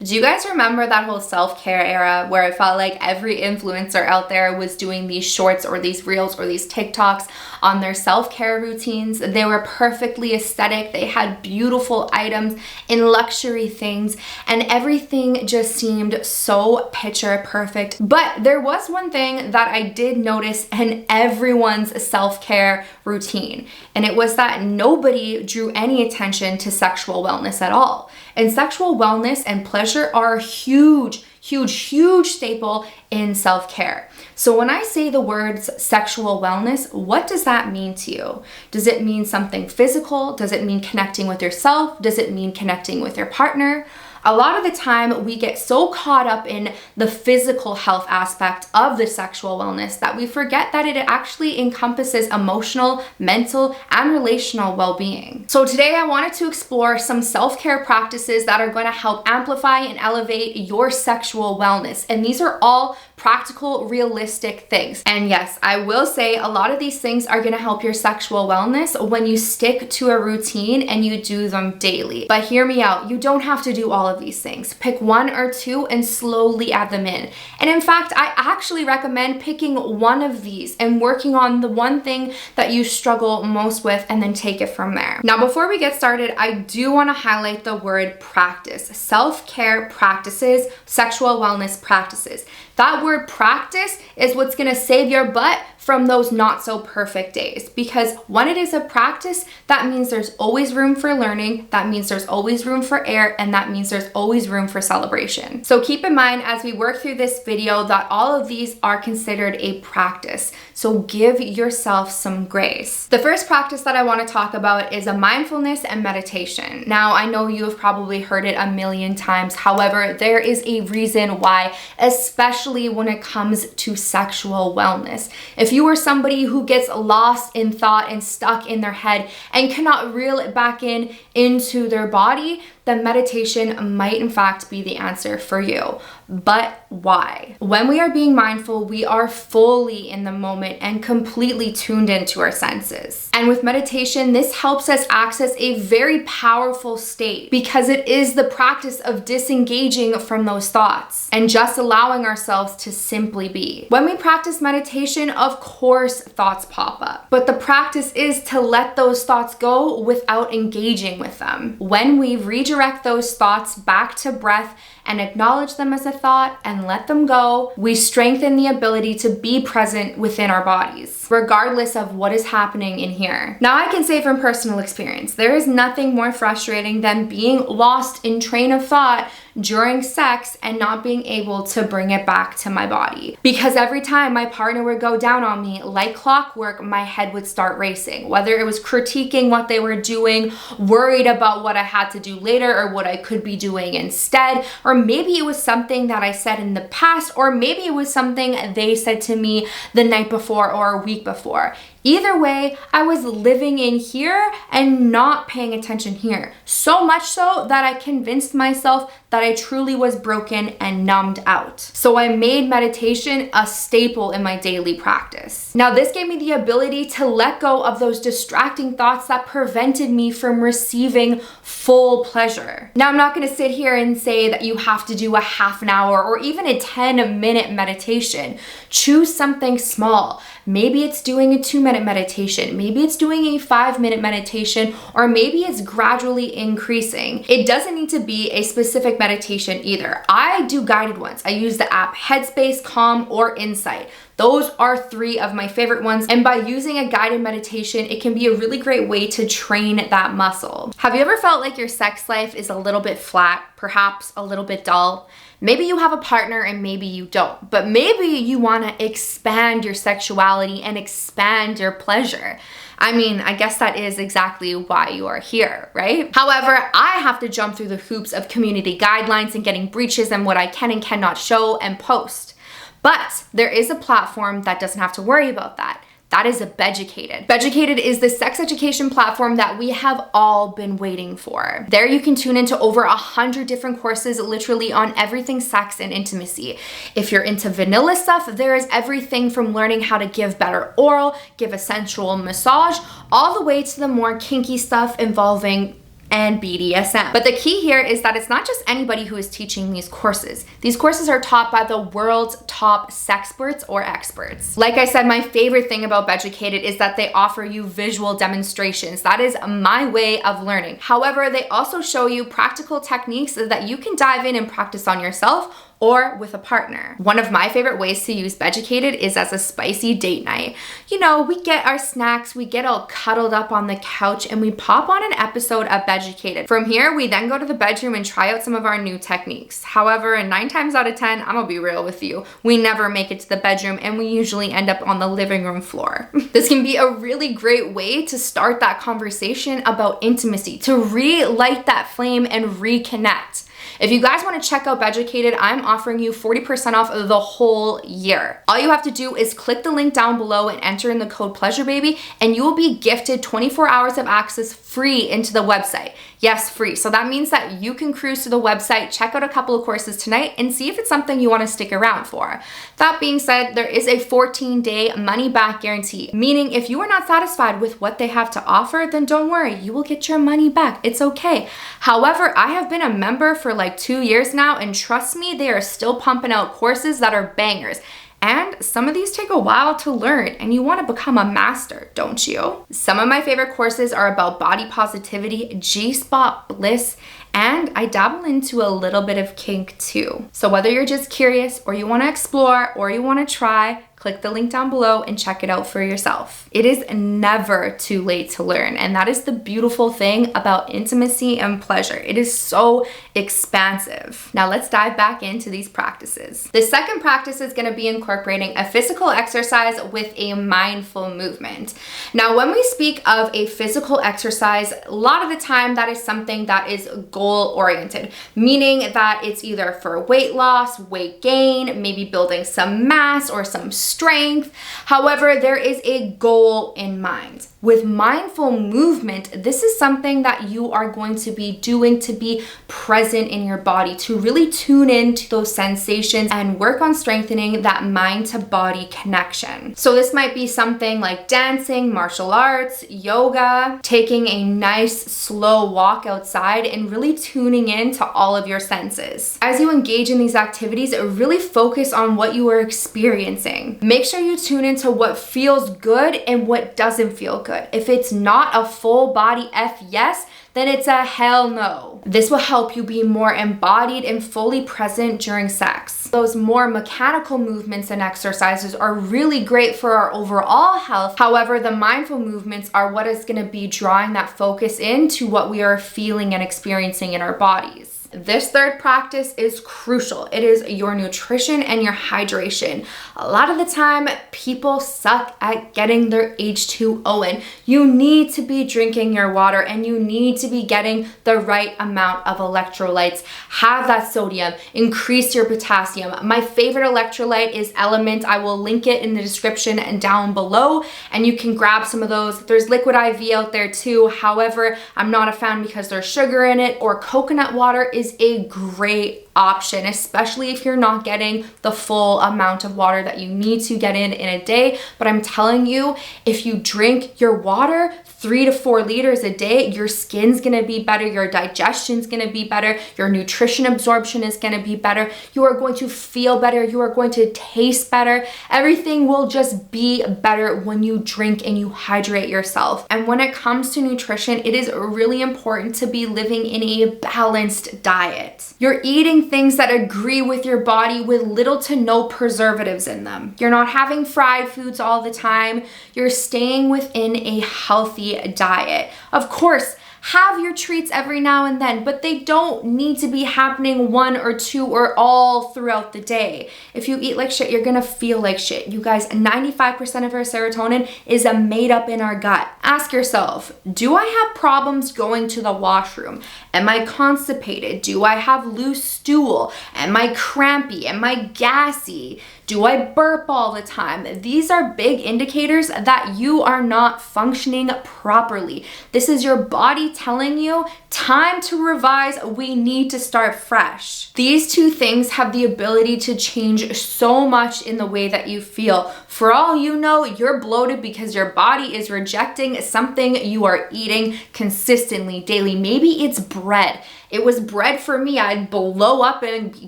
Do you guys remember that whole self-care era where it felt like every influencer out there was doing these shorts or these reels or these TikToks on their self-care routines? They were perfectly aesthetic. They had beautiful items and luxury things, and everything just seemed so picture perfect. But there was one thing that I did notice in everyone's self-care routine, and it was that nobody drew any attention to sexual wellness at all. And sexual wellness and pleasure are a huge staple in self-care. So when I say the words sexual wellness, what does that mean to you? Does it mean something physical? Does it mean connecting with yourself? Does it mean connecting with your partner? A lot of the time, we get so caught up in the physical health aspect of the sexual wellness that we forget that it actually encompasses emotional, mental, and relational well-being. So today I wanted to explore some self-care practices that are going to help amplify and elevate your sexual wellness. And these are all practical, realistic things. And yes, I will say a lot of these things are going to help your sexual wellness when you stick to a routine and you do them daily. But hear me out, you don't have to do all of these things. Pick one or two and slowly add them in. And in fact, I actually recommend picking one of these and working on the one thing that you struggle most with and then take it from there. Now, before we get started, I do want to highlight the word practice. Self-care practices, sexual wellness practices. That word practice is what's gonna save your butt from those not so perfect days, because when it is a practice, that means there's always room for learning, that means there's always room for error, and that means there's always room for celebration. So keep in mind as we work through this video that all of these are considered a practice. So give yourself some grace. The first practice that I want to talk about is a mindfulness and meditation. Now, I know you have probably heard it a million times. However, there is a reason why, especially when it comes to sexual wellness. If you are somebody who gets lost in thought and stuck in their head and cannot reel it back into their body, then meditation might in fact be the answer for you. But why? When we are being mindful, we are fully in the moment and completely tuned into our senses. And with meditation, this helps us access a very powerful state because it is the practice of disengaging from those thoughts and just allowing ourselves to simply be. When we practice meditation, of course, thoughts pop up, but the practice is to let those thoughts go without engaging with them. When we redirect those thoughts back to breath and acknowledge them as a thought and let them go, we strengthen the ability to be present within our bodies, regardless of what is happening in here. Now, I can say from personal experience, there is nothing more frustrating than being lost in train of thought during sex and not being able to bring it back to my body. Because every time my partner would go down on me, like clockwork, my head would start racing. Whether it was critiquing what they were doing, worried about what I had to do later or what I could be doing instead, or maybe it was something that I said in the past, or maybe it was something they said to me the night before or a week before. Either way, I was living in here and not paying attention here. So much so that I convinced myself that I truly was broken and numbed out. So I made meditation a staple in my daily practice. Now, this gave me the ability to let go of those distracting thoughts that prevented me from receiving full pleasure. Now, I'm not gonna sit here and say that you have to do a half an hour or even a 10-minute meditation. Choose something small. Maybe it's doing a 2-minute meditation. Maybe it's doing a 5-minute meditation, or maybe it's gradually increasing. It doesn't need to be a specific meditation either. I do guided ones. I use the app Headspace, Calm, or Insight. Those are 3 of my favorite ones. And by using a guided meditation, it can be a really great way to train that muscle. Have you ever felt like your sex life is a little bit flat, perhaps a little bit dull? Maybe you have a partner and maybe you don't, but maybe you want to expand your sexuality and expand your pleasure. I mean, I guess that is exactly why you are here, right? However, I have to jump through the hoops of community guidelines and getting breaches and what I can and cannot show and post. But there is a platform that doesn't have to worry about that. That is Beducated. Beducated is the sex education platform that we have all been waiting for. There you can tune into over 100 different courses literally on everything sex and intimacy. If you're into vanilla stuff, there is everything from learning how to give better oral, give a sensual massage, all the way to the more kinky stuff involving and BDSM. But the key here is that it's not just anybody who is teaching these courses. These courses are taught by the world's top sexperts or experts. Like I said, my favorite thing about Beducated is that they offer you visual demonstrations. That is my way of learning. However, they also show you practical techniques that you can dive in and practice on yourself or with a partner. One of my favorite ways to use Beducated is as a spicy date night. You know, we get our snacks, we get all cuddled up on the couch, and we pop on an episode of Beducated. From here, we then go to the bedroom and try out some of our new techniques. However, 9 times out of 10, I'm gonna be real with you, we never make it to the bedroom and we usually end up on the living room floor. This can be a really great way to start that conversation about intimacy, to relight that flame and reconnect. If you guys want to check out Beducated, I'm offering you 40% off the whole year. All you have to do is click the link down below and enter in the code PLEASUREBABY, and you will be gifted 24 hours of access free into the website. Yes, free. So that means that you can cruise to the website, check out a couple of courses tonight, and see if it's something you want to stick around for. That being said, there is a 14-day money-back guarantee, meaning if you are not satisfied with what they have to offer, then don't worry, you will get your money back. It's okay. However, I have been a member for like 2 years now, and trust me, they are still pumping out courses that are bangers. And some of these take a while to learn, and you want to become a master, don't you? Some of my favorite courses are about body positivity, G-spot bliss, and I dabble into a little bit of kink too. So whether you're just curious, or you want to explore, or you want to try, click the link down below and check it out for yourself. It is never too late to learn, and that is the beautiful thing about intimacy and pleasure. It is so expansive. Now let's dive back into these practices. The second practice is going to be incorporating a physical exercise with a mindful movement. Now, when we speak of a physical exercise, a lot of the time that is something that is goal-oriented, meaning that it's either for weight loss, weight gain, maybe building some mass or some strength. However, there is a goal in mind. With mindful movement, this is something that you are going to be doing to be present in your body, to really tune into those sensations and work on strengthening that mind to body connection. So this might be something like dancing, martial arts, yoga, taking a nice slow walk outside, and really tuning in to all of your senses. As you engage in these activities, really focus on what you are experiencing. Make sure you tune into what feels good and what doesn't feel good. If it's not a full body F yes, then it's a hell no. This will help you be more embodied and fully present during sex. Those more mechanical movements and exercises are really great for our overall health. However, the mindful movements are what is going to be drawing that focus into what we are feeling and experiencing in our bodies. This third practice is crucial. It is your nutrition and your hydration. A lot of the time, people suck at getting their H2O in. You need to be drinking your water, and you need to be getting the right amount of electrolytes. Have that sodium, increase your potassium. My favorite electrolyte is Element. I will link it in the description down below, and you can grab some of those. There's Liquid IV out there too. However, I'm not a fan because there's sugar in it, or coconut water is a great option, especially if you're not getting the full amount of water that you need to get in a day. But I'm telling you, if you drink your water 3 to 4 liters a day, your skin's gonna be better, your digestion's gonna be better, your nutrition absorption is gonna be better, you are going to feel better, you are going to taste better. Everything will just be better when you drink and you hydrate yourself. And when it comes to nutrition, it is really important to be living in a balanced diet. You're eating things that agree with your body with little to no preservatives in them. You're not having fried foods all the time. You're staying within a healthy diet. Of course, have your treats every now and then, but they don't need to be happening 1 or 2 or all throughout the day. If you eat like shit, you're gonna feel like shit. You guys, 95% of our serotonin is made up in our gut. Ask yourself, do I have problems going to the washroom? Am I constipated? Do I have loose stool? Am I crampy? Am I gassy? Do I burp all the time? These are big indicators that you are not functioning properly. This is your body telling you Time to revise. We need to start fresh. These two things have the ability to change so much in the way that you feel. For all you know, you're bloated because your body is rejecting something you are eating consistently, daily. Maybe it's bread. It was bread for me. I'd blow up and be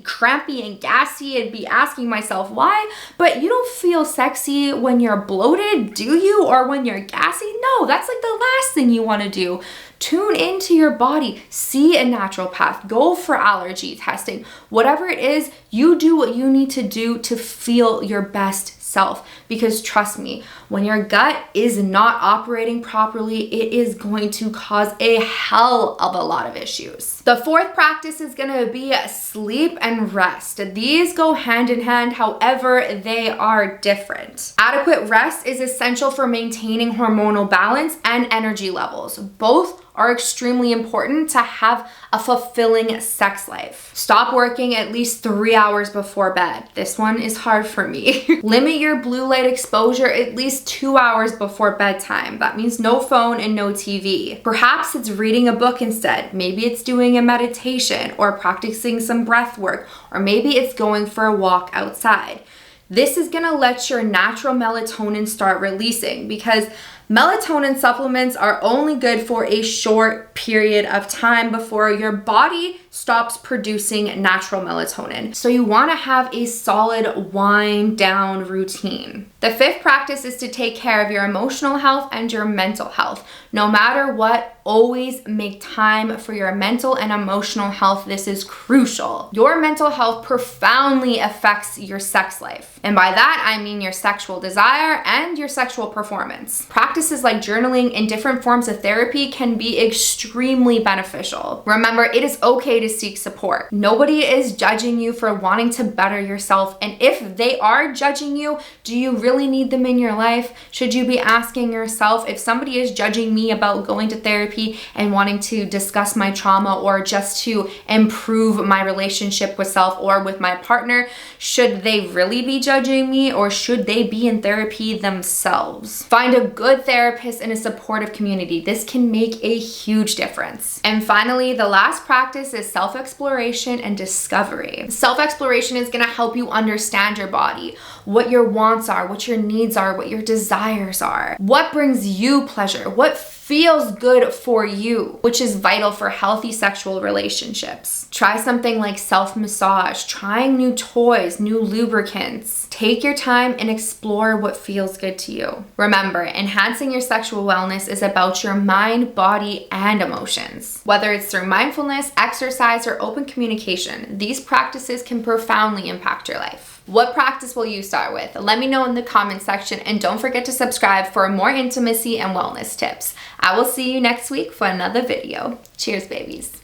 crampy and gassy and be asking myself why. But you don't feel sexy when you're bloated, do you? Or when you're gassy? No, that's like the last thing you want to do. Tune into your body, see a naturopath, go for allergy testing. Whatever it is, you do what you need to do to feel your best self. Because trust me, when your gut is not operating properly, it is going to cause a hell of a lot of issues. The fourth practice is going to be sleep and rest. These go hand in hand, however, they are different. Adequate rest is essential for maintaining hormonal balance and energy levels. Both are extremely important to have a fulfilling sex life. Stop working at least 3 hours before bed. This one is hard for me. Limit your blue light exposure at least 2 hours before bedtime. That means no phone and no TV. Perhaps it's reading a book instead. Maybe it's doing a meditation or practicing some breath work, or maybe it's going for a walk outside. This is gonna let your natural melatonin start releasing, because melatonin supplements are only good for a short period of time before your body stops producing natural melatonin. So you want to have a solid wind down routine. The fifth practice is to take care of your emotional health and your mental health. No matter what, always make time for your mental and emotional health. This is crucial. Your mental health profoundly affects your sex life. And by that, I mean your sexual desire and your sexual performance. Practices like journaling and different forms of therapy can be extremely beneficial. Remember, it is okay to seek support. Nobody is judging you for wanting to better yourself. And if they are judging you, do you really need them in your life? Should you be asking yourself, if somebody is judging me about going to therapy and wanting to discuss my trauma or just to improve my relationship with self or with my partner, should they really be judging me, or should they be in therapy themselves? Find a good therapist and a supportive community. This can make a huge difference. And finally, the last practice is self-exploration and discovery. Self-exploration is going to help you understand your body, what your wants are, what your needs are, what your desires are, what brings you pleasure, what feels good for you, which is vital for healthy sexual relationships. Try something like self-massage, trying new toys, new lubricants. Take your time and explore what feels good to you. Remember, enhancing your sexual wellness is about your mind, body, and emotions. Whether it's through mindfulness, exercise, or open communication, these practices can profoundly impact your life. What practice will you start with? Let me know in the comment section, and don't forget to subscribe for more intimacy and wellness tips. I will see you next week for another video. Cheers, babies.